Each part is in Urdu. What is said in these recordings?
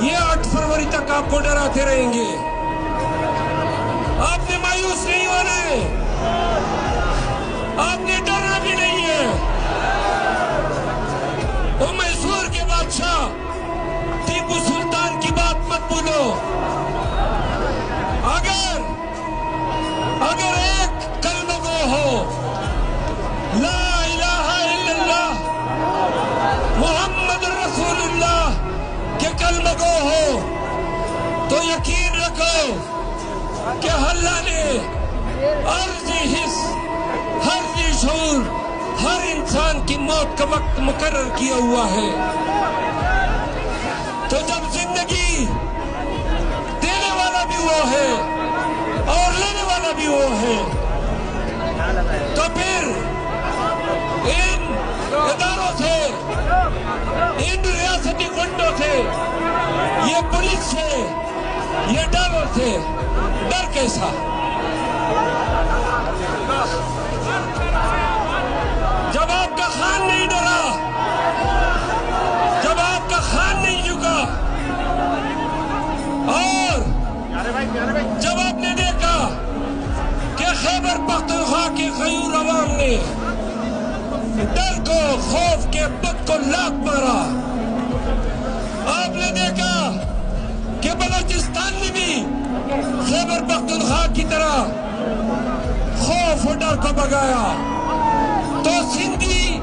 یہ 8 فروری تک آپ کو ڈراتے رہیں گے. آپ نے مایوس نہیں ہونا ہے, آپ نے ڈرنا بھی نہیں ہے. وہ میسور کے بادشاہ ٹیپو سلطان کی بات مت بھولو. اگر ایک کلمہ گو ہو, لا الہ الا اللہ محمد رسول اللہ کے کلمہ گو ہو, تو یقین رکھو کہ اللہ نے ہر ذی حس, ہر ذی شعور, ہر انسان کی موت کا وقت مقرر کیا ہوا ہے. تو جب زندگی دینے والا بھی وہ ہے اور لینے والا بھی وہ ہے, تو پھر ان اداروں سے, ان ریاستی گنڈوں سے, یہ پولیس سے, یہ ڈروں سے ڈر کیسا؟ جب آپ کا خان نہیں ڈرا, جب آپ کا خان نہیں جھکا, اور جب آپ نے دیکھا کہ خیبر پختونخوا کے غیور عوام نے ڈر کو, خوف کے پت کو لاک مارا, آپ نے دیکھا کہ بلوچستان میں بھی خیبر پختونخوا کی طرح خوف و ڈر کو بگایا, تو سندھی,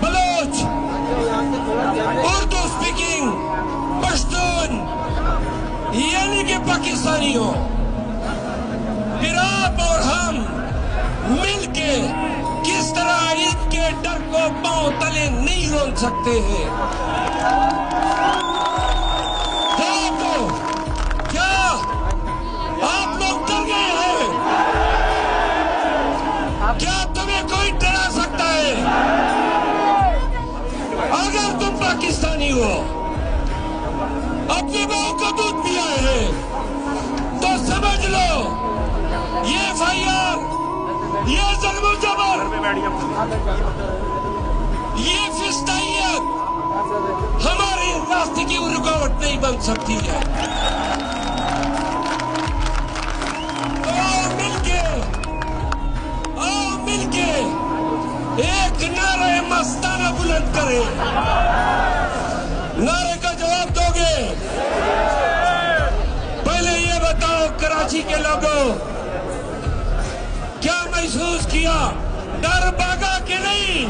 بلوچ, اردو اسپیکنگ, پشتون, یعنی کہ پاکستانیوں, پھر آپ اور ہم مل کے کس طرح ان کے ڈر کو پاؤں تلے نہیں رون سکتے ہیں. کیا آپ لوگ ڈر گئے ہیں؟ کیا تمہیں کوئی ڈرا سکتا ہے؟ اگر تم پاکستانی ہو, اپنے بہو کو دودھ پیا ہے, تو سمجھ لو یہ FIR, یہ ظلم و جبر, یہ فسطائیت ہمارے راستے کی رکاوٹ نہیں بن سکتی ہے. آؤ مل کے ایک نعرہ مستانہ بلند کریں. نعرے کا جواب دو گے؟ پہلے یہ بتاؤ کراچی کے لوگوں, کیا محسوس کیا؟ ڈر بھاگا کہ نہیں؟